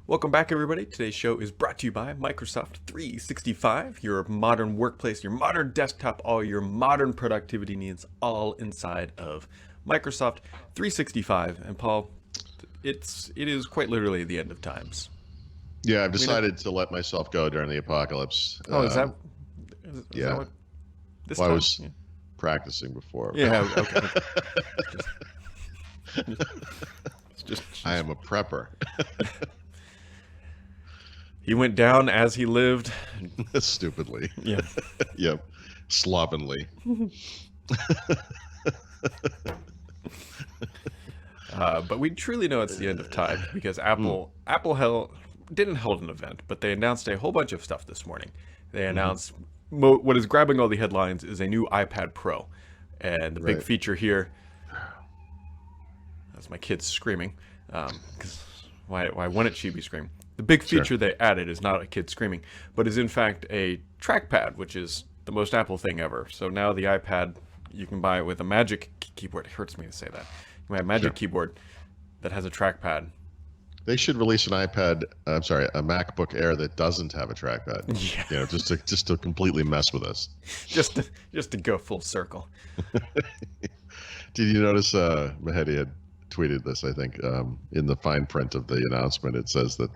Welcome back, everybody. Today's show is brought to you by Microsoft 365, your modern workplace, your modern desktop, all your modern productivity needs, all inside of Microsoft 365. And Paul, it is quite literally the end of times. Yeah, I've decided to let myself go during the apocalypse. Oh, is that yeah. what this Well, time? I was practicing before. Yeah, okay. Just I am a prepper. he went down as he lived. Stupidly. Yeah. Yep. Slovenly. But we truly know it's the end of time because Apple didn't hold an event, but they announced a whole bunch of stuff this morning. They announced what is grabbing all the headlines is a new iPad Pro, and the big feature here. That's my kids screaming. Because why wouldn't she be screaming? The big feature they added is not a kid screaming, but is in fact a trackpad, which is the most Apple thing ever. So now the iPad, you can buy it with a Magic keyboard. It hurts me to say that. You can buy a Magic keyboard that has a trackpad. They should release a MacBook Air that doesn't have a trackpad. Yeah. You know, just to completely mess with us. just to go full circle. Did you notice Mehdi had tweeted this, I think, in the fine print of the announcement. It says that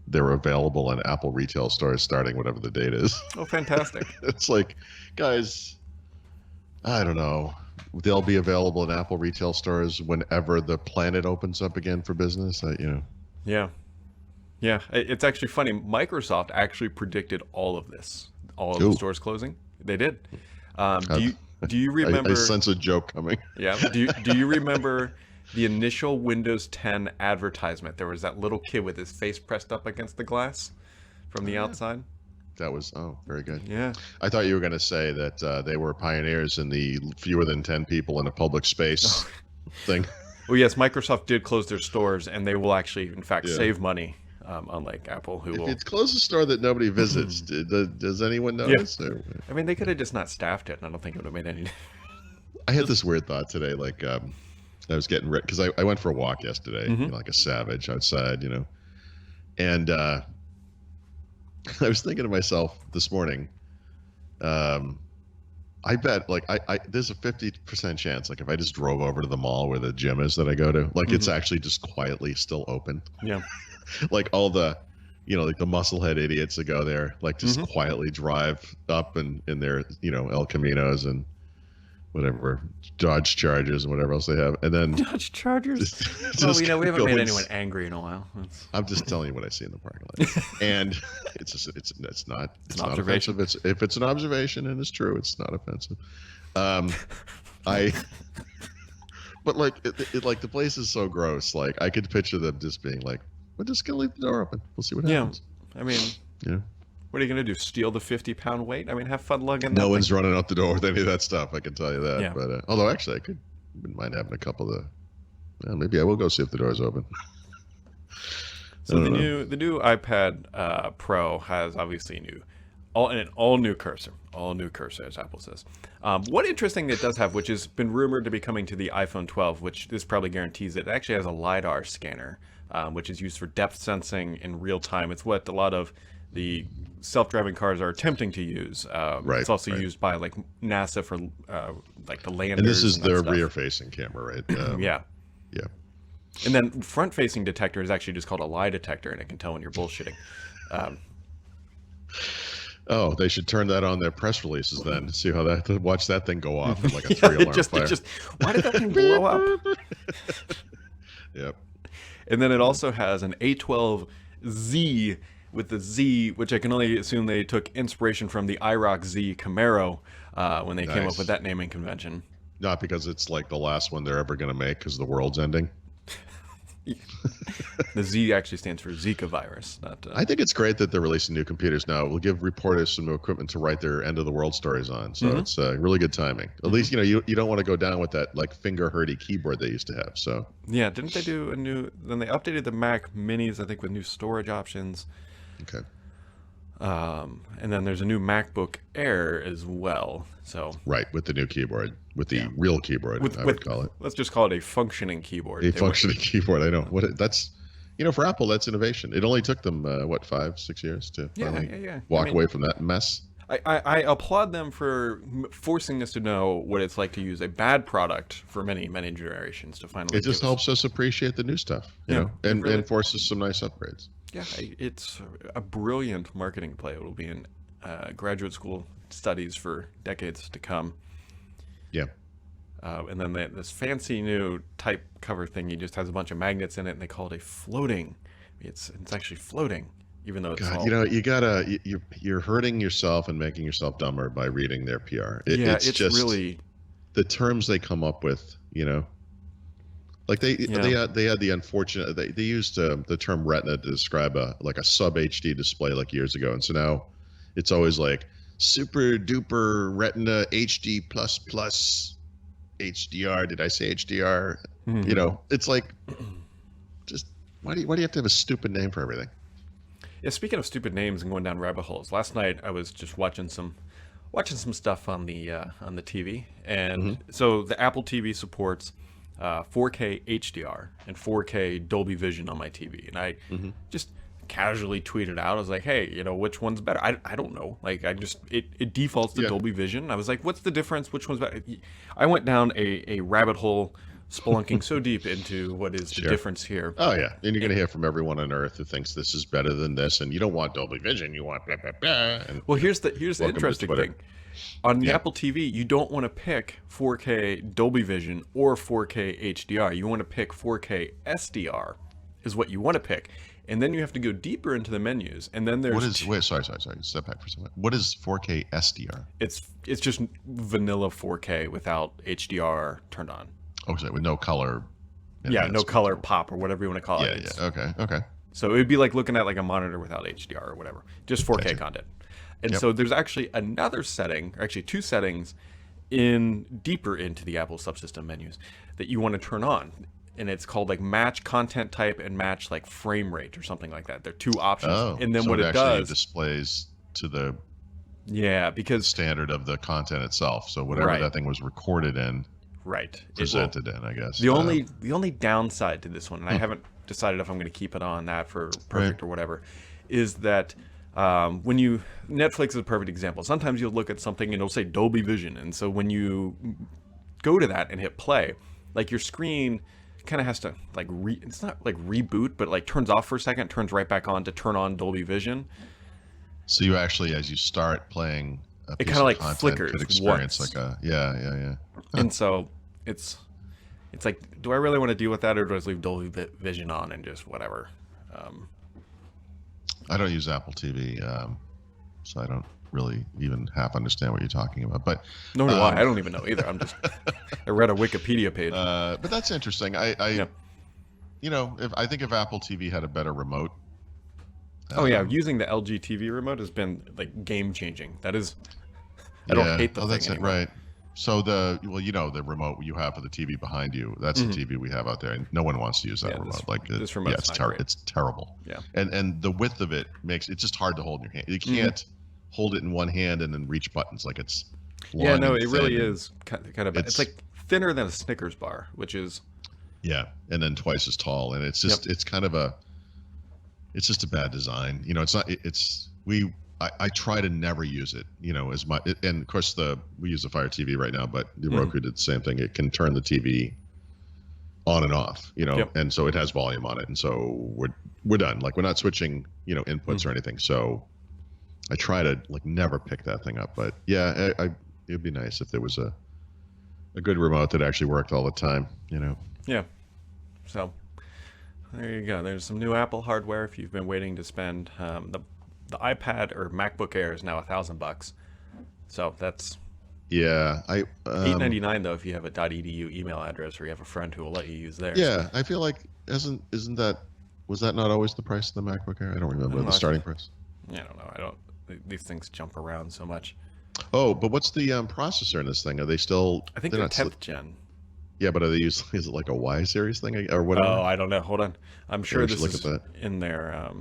they're available in Apple retail stores starting whatever the date is. Oh, fantastic. It's like, guys, I don't know. They'll be available in Apple retail stores whenever the planet opens up again for business. Yeah. It's actually funny. Microsoft actually predicted all of this, all of the stores closing. They did. Do you remember? I sense a joke coming. Yeah. Do you remember the initial Windows 10 advertisement? There was that little kid with his face pressed up against the glass from the outside. That was very good. Yeah. I thought you were going to say that they were pioneers in the fewer than 10 people in a public space thing. Well, yes, Microsoft did close their stores, and they will actually, in fact, save money, unlike Apple, who will. It's closed a store that nobody visits. Does anyone notice? Yeah. I mean, they could have just not staffed it, and I don't think it would have made any. I had this weird thought today, like I was getting ready because I went for a walk yesterday, like a savage outside, and I was thinking to myself this morning, I bet there's a 50% chance, like if I just drove over to the mall where the gym is that I go to, like it's actually just quietly still open. Yeah. Like all the, like the musclehead idiots that go there, like just quietly drive up in their, El Caminos and whatever, Dodge Chargers and whatever else they have. And then Dodge Chargers? Well, we haven't made anyone angry in a while. I'm just telling you what I see in the parking lot. And it's not offensive. If it's an observation and it's true, it's not offensive. But like like the place is so gross. Like I could picture them just being like, we're just gonna leave the door open. We'll see what happens. I mean, what are you going to do? Steal the 50-pound weight? I mean, have fun lugging that. No one's running out the door with any of that stuff. I can tell you that. Yeah. But although actually, I wouldn't mind having a couple of. Maybe I will go see if the door's open. So the new iPad Pro has obviously an all new cursor, as Apple says. One interesting it does have, which has been rumored to be coming to the iPhone 12, which this probably guarantees it actually has a LiDAR scanner, which is used for depth sensing in real time. It's what a lot of the self-driving cars are attempting to use. It's also used by like NASA for like the landers. And this is their rear-facing camera, right? Yeah. Yeah. And then front-facing detector is actually just called a lie detector, and it can tell when you're bullshitting. They should turn that on their press releases then. See how watch that thing go off like a 3-alarm fire. Why did that thing blow up? Yep. And then it also has an A12Z with the Z, which I can only assume they took inspiration from the IROC Z Camaro when they came up with that naming convention. Not because it's like the last one they're ever going to make because the world's ending. The Z actually stands for Zika virus. I think it's great that they're releasing new computers now. It will give reporters some new equipment to write their end of the world stories on. So it's really good timing. At least you don't want to go down with that like finger hurty keyboard they used to have. So yeah, didn't they do a new? Then they updated the Mac Minis, I think, with new storage options. Okay. And then there's a new MacBook Air as well. So right, with the new keyboard, with the real keyboard, I would call it. Let's just call it a functioning keyboard. Functioning keyboard. I know what that's. For Apple, that's innovation. It only took them what 5-6 years to finally walk away from that mess. I applaud them for forcing us to know what it's like to use a bad product for many, many generations to finally. It just helps us appreciate the new stuff, and forces some nice upgrades. Yeah, it's a brilliant marketing play. It will be in graduate school studies for decades to come. Yeah. And then this fancy new type cover thingy just has a bunch of magnets in it, and they call it a floating. It's actually floating. Even though it's God, you're hurting yourself and making yourself dumber by reading their PR. It's just really the terms they come up with. Like they had the unfortunate they used the term retina to describe a sub HD display like years ago, and so now it's always like super duper retina HD plus plus HDR. Did I say HDR? Mm-hmm. It's like just why do you have to have a stupid name for everything? Yeah, speaking of stupid names and going down rabbit holes, last night I was just watching some stuff on the TV, and so the Apple TV supports 4K HDR and 4K Dolby Vision on my TV, and I just casually tweeted out, I was like, hey, which one's better? I don't know. Like, it defaults to Dolby Vision. I was like, what's the difference? Which one's better? I went down a rabbit hole, spelunking so deep into what is the difference here. Oh yeah, and you're going to hear from everyone on earth who thinks this is better than this, and you don't want Dolby Vision, you want blah blah blah. And, well, here's the interesting thing. On the Apple TV, you don't want to pick 4K Dolby Vision or 4K HDR. You want to pick 4K SDR, is what you want to pick, and then you have to go deeper into the menus. And then there's sorry. Step back for a second. What is 4K SDR? It's just vanilla 4K without HDR turned on. Oh, so with no color. Yeah, no color pop or whatever you want to call it. Yeah. Okay. So it would be like looking at like a monitor without HDR or whatever, just 4K content. And so there's actually another setting, or actually two settings, deeper into the Apple subsystem menus that you want to turn on, and it's called like match content type and match like frame rate or something like that. They're two options. Oh, and then so what it does displays to the because standard of the content itself. So whatever that thing was recorded in. Right. Presented in, I guess. The only downside to this one, and I haven't decided if I'm going to keep it on that for perfect or whatever, is that Netflix is a perfect example. Sometimes you'll look at something and it'll say Dolby Vision, and so when you go to that and hit play, like your screen kind of has to like it's not like reboot, but like turns off for a second, turns right back on to turn on Dolby Vision. So you actually, as you start playing, it kind of like flickers could experience once. Like a yeah. And so it's like, do I really want to deal with that, or do I just leave Dolby Vision on and just whatever? I don't use Apple TV, so I don't really even half understand what you're talking about. But no, I don't even know either. I read a Wikipedia page. But that's interesting. If Apple TV had a better remote. Using the LG TV remote has been like game changing. That is, I don't hate the thing that's anymore. It, right. So the remote you have for the TV behind you, that's the TV we have out there, and no one wants to use that remote. This remote, it's terrible. Yeah. And the width of it makes it just hard to hold in your hand. You can't hold it in one hand and then reach buttons like it's long. Yeah, no, it really is kind of. It's like thinner than a Snickers bar, which is. Yeah, and then twice as tall, and it's just it's kind of it's just a bad design. It's not. I try to never use it, as much. And of course, we use the Fire TV right now, but the Roku did the same thing. It can turn the TV on and off, and so it has volume on it, and so we're done. Like, we're not switching, inputs or anything. So I try to never pick that thing up. But yeah, it'd be nice if there was a good remote that actually worked all the time, Yeah. So there you go. There's some new Apple hardware if you've been waiting to spend the iPad or MacBook Air is now $1,000, so that's $899 though if you have a .edu email address or you have a friend who will let you use theirs. Yeah, I feel like was that not always the price of the MacBook Air? I don't remember the starting price. Yeah, I don't know. These things jump around so much. Oh, but what's the processor in this thing? Are they still? I think they're 10th gen. Yeah, but are they is it like a Y series thing or whatever? Oh, I don't know. Hold on, I'm sure this is in there.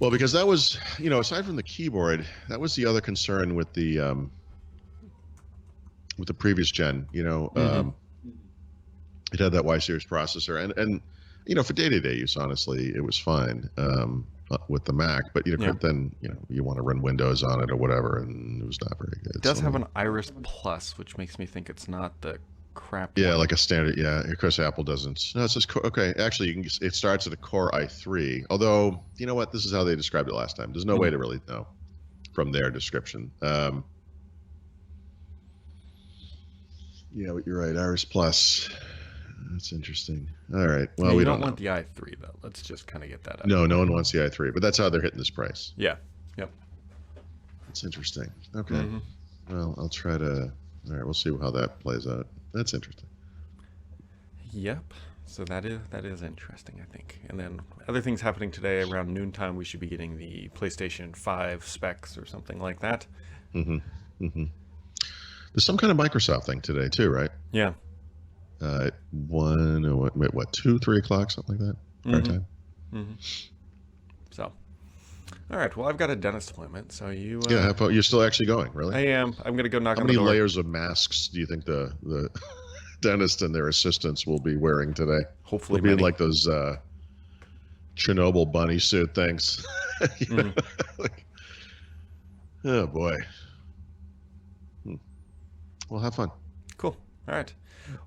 Well, because that was, aside from the keyboard, that was the other concern with the previous gen. It had that Y series processor, and for day-to-day use, honestly, it was fine with the Mac. But then you want to run Windows on it or whatever, and it was not very good. It does have an Iris Plus, which makes me think it's not the crap. Yeah, one. like a standard. Yeah, of course, Apple doesn't. No, it's just okay. Actually, it starts at a Core i3. Although, you know what? This is how they described it last time. There's no way to really know from their description. Yeah, but you're right. Iris Plus. That's interesting. All right. Well, yeah, we don't don't want the i3 though. Let's just kind of get that out. No one wants the i3, but that's how they're hitting this price. Yeah. Yep. That's interesting. Okay. Well, I'll try to. All right, we'll see how that plays out. That's interesting. Yep. So that is interesting, I think. And then other things happening today around noontime, we should be getting the PlayStation 5 specs or something like that. There's some kind of Microsoft thing today too, right? Yeah. At 2, 3 o'clock, something like that. Our time. So, all right. Well, I've got a dentist appointment, so you. Yeah, you're still actually going, really? I am. I'm gonna go knock on How the many door. layers of masks do you think the dentist and their assistants will be wearing today? Hopefully, they'll be in many. like those Chernobyl bunny suit things. Oh boy. Well, have fun. Cool. All right.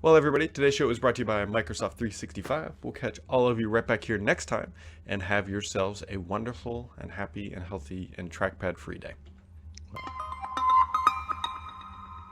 Well, everybody, today's show was brought to you by Microsoft 365. We'll catch all of you right back here next time, and have yourselves a wonderful and happy and healthy and trackpad free day. Wow.